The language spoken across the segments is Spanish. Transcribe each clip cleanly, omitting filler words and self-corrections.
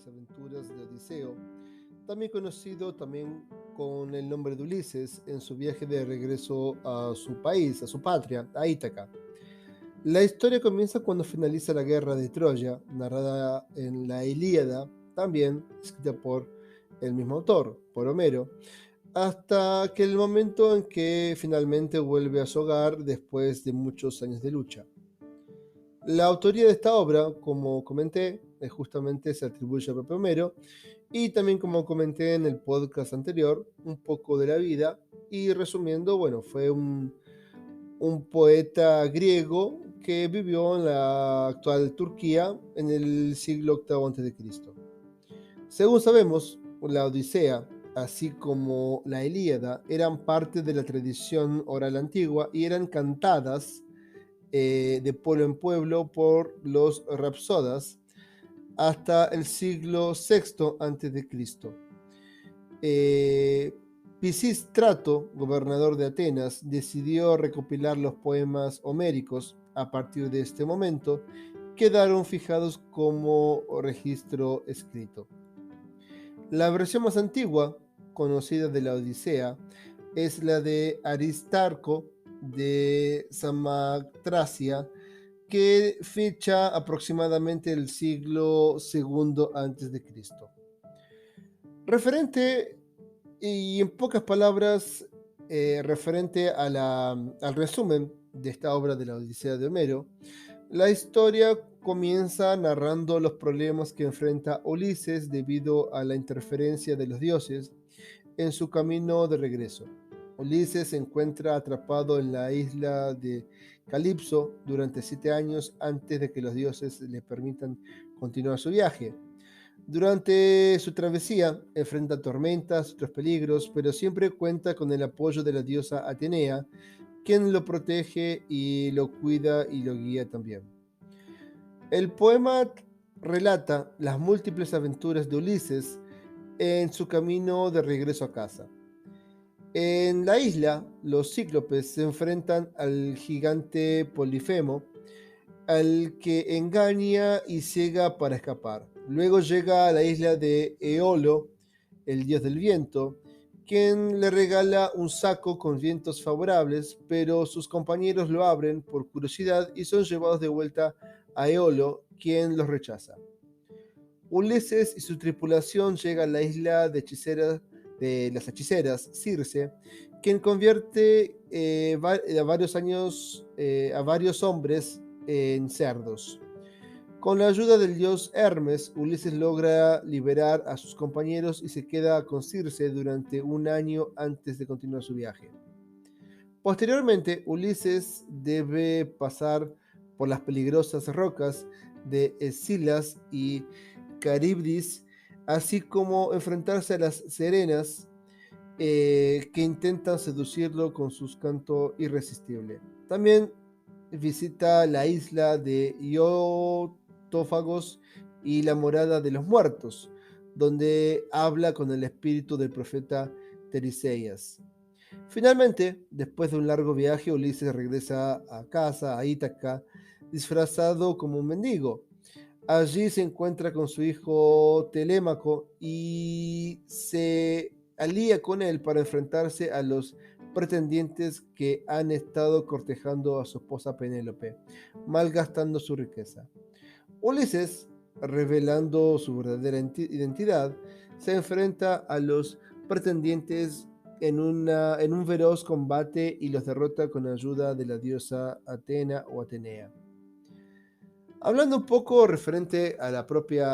las aventuras de Odiseo, también conocido también con el nombre de Ulises, en su viaje de regreso a su país, a su patria, a Ítaca. La historia comienza cuando finaliza la guerra de Troya, narrada en la Ilíada, también escrita por el mismo autor, por Homero, hasta que el momento en que finalmente vuelve a su hogar después de muchos años de lucha. La autoría de esta obra, como comenté, justamente se atribuye al propio Homero, y también como comenté en el podcast anterior, un poco de la vida, y resumiendo, bueno, fue un poeta griego que vivió en la actual Turquía en el siglo VIII a.C. Según sabemos, la Odisea, así como la Ilíada, eran parte de la tradición oral antigua y eran cantadas de pueblo en pueblo por los rapsodas hasta el siglo VI a.C. Eh, Pisístrato, gobernador de Atenas, decidió recopilar los poemas homéricos. A partir de este momento, quedaron fijados como registro escrito. La versión más antigua, conocida de la Odisea, es la de Aristarco de Samotracia, que fecha aproximadamente el siglo II a.C. Referente, y en pocas palabras, referente al resumen de esta obra de la Odisea de Homero, la historia comienza narrando los problemas que enfrenta Ulises debido a la interferencia de los dioses en su camino de regreso. Ulises se encuentra atrapado en la isla de Calipso durante 7 años antes de que los dioses le permitan continuar su viaje. Durante su travesía enfrenta tormentas, otros peligros, pero siempre cuenta con el apoyo de la diosa Atenea, quien lo protege y lo cuida y lo guía también. El poema relata las múltiples aventuras de Ulises en su camino de regreso a casa. En la isla, los cíclopes se enfrentan al gigante Polifemo, al que engaña y ciega para escapar. Luego llega a la isla de Eolo, el dios del viento, quien le regala un saco con vientos favorables, pero sus compañeros lo abren por curiosidad y son llevados de vuelta a Eolo, quien los rechaza. Ulises y su tripulación llegan a la isla de las hechiceras, Circe, quien convierte a varios hombres en cerdos. Con la ayuda del dios Hermes, Ulises logra liberar a sus compañeros y se queda con Circe durante un año antes de continuar su viaje. Posteriormente, Ulises debe pasar por las peligrosas rocas de Escilas y Caribdis, así como enfrentarse a las sirenas que intentan seducirlo con su canto irresistible. También visita la isla de Iotófagos y la morada de los muertos, donde habla con el espíritu del profeta Teriseias. Finalmente, después de un largo viaje, Ulises regresa a casa, a Ítaca, disfrazado como un mendigo. Allí se encuentra con su hijo Telémaco y se alía con él para enfrentarse a los pretendientes que han estado cortejando a su esposa Penélope, malgastando su riqueza. Ulises, revelando su verdadera identidad, se enfrenta a los pretendientes en un veloz combate y los derrota con ayuda de la diosa Atena o Atenea. Hablando un poco referente a al propio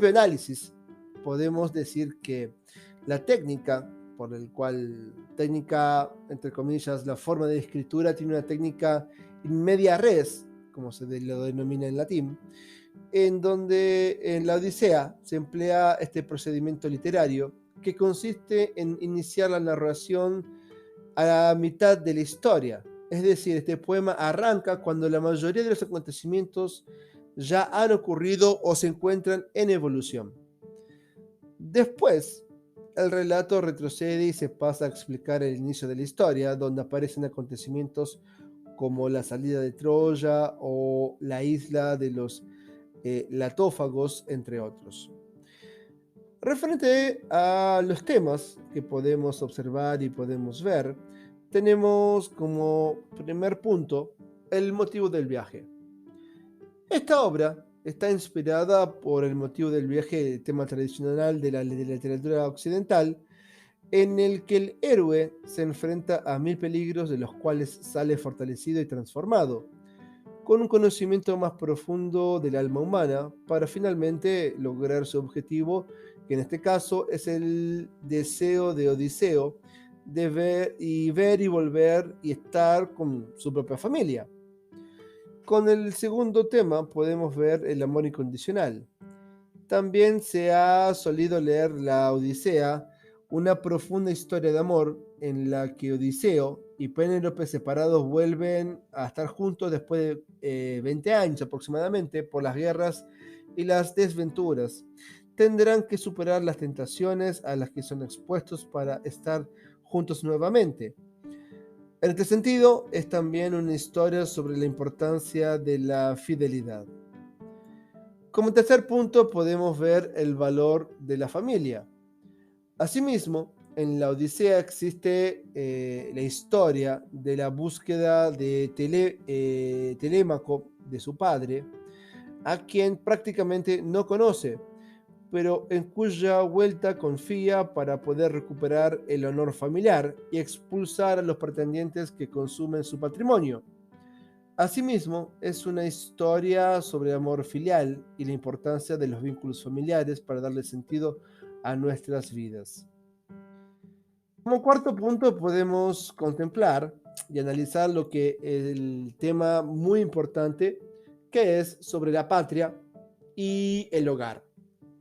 análisis, podemos decir que la técnica, técnica, entre comillas, la forma de escritura tiene una técnica in media res, como se lo denomina en latín, en donde en la Odisea se emplea este procedimiento literario que consiste en iniciar la narración a la mitad de la historia. Es decir, este poema arranca cuando la mayoría de los acontecimientos ya han ocurrido o se encuentran en evolución. Después, el relato retrocede y se pasa a explicar el inicio de la historia, donde aparecen acontecimientos como la salida de Troya o la isla de los latófagos, entre otros. Referente a los temas que podemos observar y podemos ver, tenemos como primer punto el motivo del viaje. Esta obra está inspirada por el motivo del viaje, tema tradicional de la literatura occidental, en el que el héroe se enfrenta a mil peligros de los cuales sale fortalecido y transformado, con un conocimiento más profundo del alma humana para finalmente lograr su objetivo, que en este caso es el deseo de Odiseo de ver y volver y estar con su propia familia. Con el segundo tema podemos ver el amor incondicional. También se ha solido leer la Odisea, una profunda historia de amor en la que Odiseo y Penélope separados vuelven a estar juntos después de 20 años aproximadamente por las guerras y las desventuras. Tendrán que superar las tentaciones a las que son expuestos para estar juntos nuevamente. En este sentido, es también una historia sobre la importancia de la fidelidad. Como tercer punto podemos ver el valor de la familia. Asimismo, en la Odisea existe la historia de la búsqueda de Telémaco, de su padre, a quien prácticamente no conoce, pero en cuya vuelta confía para poder recuperar el honor familiar y expulsar a los pretendientes que consumen su patrimonio. Asimismo, es una historia sobre amor filial y la importancia de los vínculos familiares para darle sentido a nuestras vidas. Como cuarto punto podemos contemplar y analizar lo que el tema muy importante que es sobre la patria y el hogar,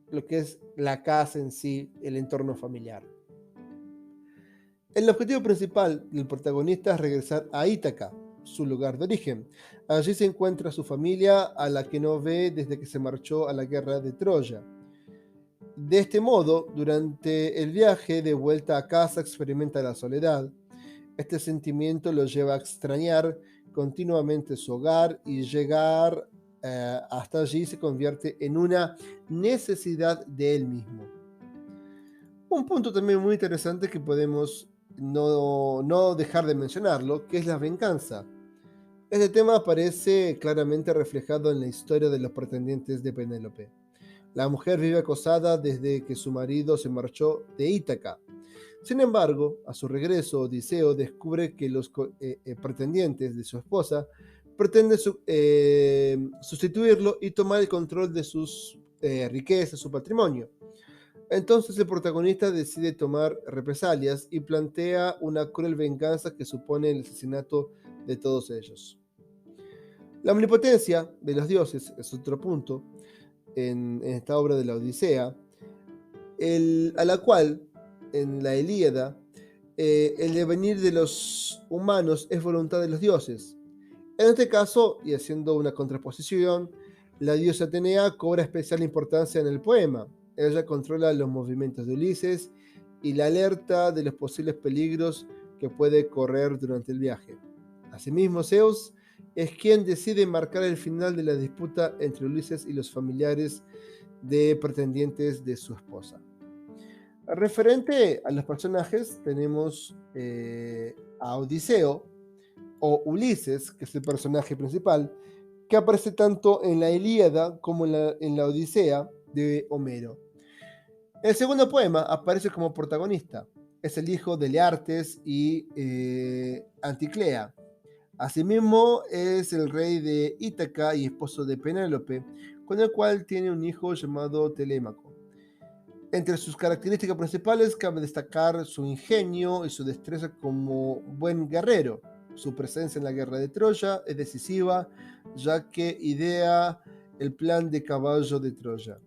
lo que es la casa en sí, el entorno familiar. El objetivo principal del protagonista es regresar a Ítaca, su lugar de origen. Allí se encuentra su familia, a la que no ve desde que se marchó a la guerra de Troya. De este modo, durante el viaje de vuelta a casa experimenta la soledad. Este sentimiento lo lleva a extrañar continuamente su hogar y llegar hasta allí se convierte en una necesidad de él mismo. Un punto también muy interesante que podemos no dejar de mencionarlo, que es la venganza. Este tema aparece claramente reflejado en la historia de los pretendientes de Penélope. La mujer vive acosada desde que su marido se marchó de Ítaca. Sin embargo, a su regreso, Odiseo descubre que los pretendientes de su esposa pretenden sustituirlo y tomar el control de sus riquezas, su patrimonio. Entonces el protagonista decide tomar represalias y plantea una cruel venganza que supone el asesinato de todos ellos. La omnipotencia de los dioses es otro punto en esta obra de la Odisea, a la cual en la Ilíada el devenir de los humanos es voluntad de los dioses. En este caso, y haciendo una contraposición, la diosa Atenea cobra especial importancia en el poema. Ella controla los movimientos de Ulises y la alerta de los posibles peligros que puede correr durante el viaje. Asimismo, Zeus es quien decide marcar el final de la disputa entre Ulises y los familiares de pretendientes de su esposa. Referente a los personajes, tenemos a Odiseo, o Ulises, que es el personaje principal, que aparece tanto en la Ilíada como en la Odisea de Homero. El segundo poema aparece como protagonista. Es el hijo de Leartes y Anticlea. Asimismo, es el rey de Ítaca y esposo de Penélope, con el cual tiene un hijo llamado Telémaco. Entre sus características principales cabe destacar su ingenio y su destreza como buen guerrero. Su presencia en la guerra de Troya es decisiva, ya que idea el plan de caballo de Troya.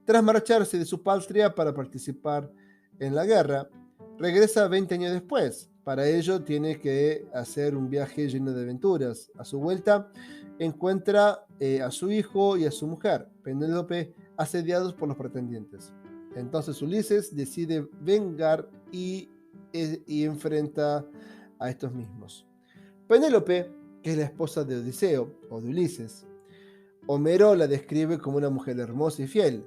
Tras marcharse de su patria para participar en la guerra, regresa 20 años después. Para ello tiene que hacer un viaje lleno de aventuras. A su vuelta encuentra a su hijo y a su mujer, Penélope, asediados por los pretendientes. Entonces Ulises decide vengar y enfrenta a estos mismos. Penélope, que es la esposa de Odiseo o de Ulises, Homero la describe como una mujer hermosa y fiel.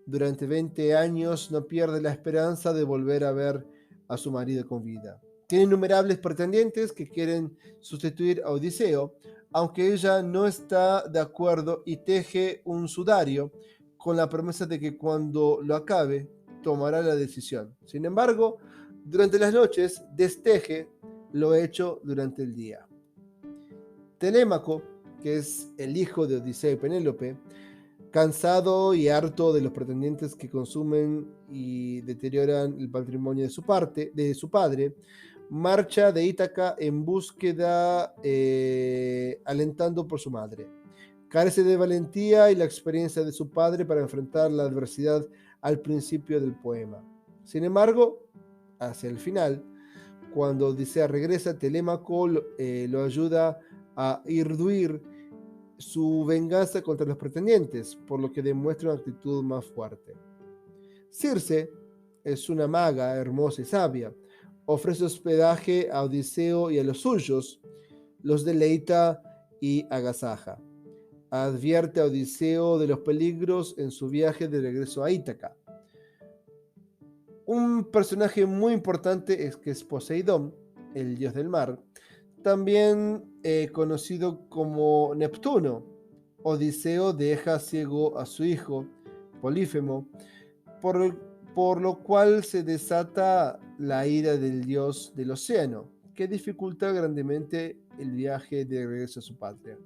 Durante 20 años no pierde la esperanza de volver a ver a su marido con vida. Tiene innumerables pretendientes que quieren sustituir a Odiseo, aunque ella no está de acuerdo y teje un sudario con la promesa de que cuando lo acabe tomará la decisión. Sin embargo, durante las noches desteje lo hecho durante el día. Telémaco, que es el hijo de Odiseo y Penélope, cansado y harto de los pretendientes que consumen y deterioran el patrimonio de su padre, marcha de Ítaca en búsqueda, alentando por su madre. Carece de valentía y la experiencia de su padre para enfrentar la adversidad al principio del poema. Sin embargo, hacia el final, cuando Odisea regresa, Telémaco lo ayuda a irduir su venganza contra los pretendientes, por lo que demuestra una actitud más fuerte. Circe es una maga hermosa y sabia. Ofrece hospedaje a Odiseo y a los suyos, los deleita y agasaja. Advierte a Odiseo de los peligros en su viaje de regreso a Ítaca. Un personaje muy importante es Poseidón, el dios del mar, también conocido como Neptuno. Odiseo deja ciego a su hijo, Polífemo, por, por lo cual se desata la ira del dios del océano, que dificulta grandemente el viaje de regreso a su patria.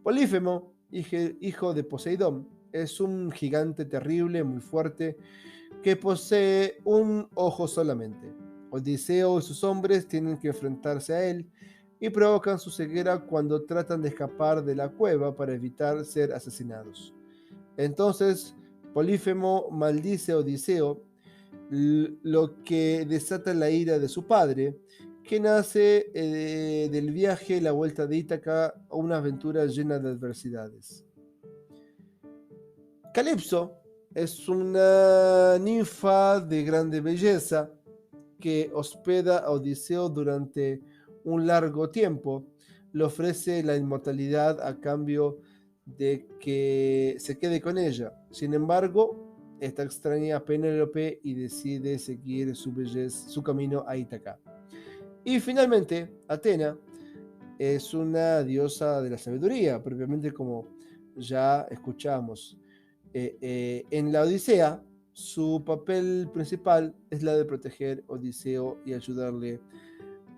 Polífemo, hijo de Poseidón, es un gigante terrible, muy fuerte, que posee un ojo solamente. Odiseo y sus hombres tienen que enfrentarse a él y provocan su ceguera cuando tratan de escapar de la cueva para evitar ser asesinados. Entonces, Polífemo maldice a Odiseo, lo que desata la ira de su padre, que nace del viaje La Vuelta de Ítaca, una aventura llena de adversidades. Calipso es una ninfa de grande belleza que hospeda a Odiseo durante un largo tiempo. Le ofrece la inmortalidad a cambio de que se quede con ella. Sin embargo, esta extraña a Penélope y decide seguir su camino a Ítaca. Y finalmente, Atena es una diosa de la sabiduría, propiamente como ya escuchamos. En la Odisea, su papel principal es la de proteger a Odiseo y ayudarle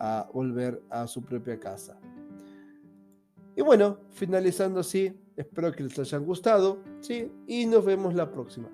a volver a su propia casa. Y bueno, finalizando así, espero que les hayan gustado, ¿sí? Y nos vemos la próxima.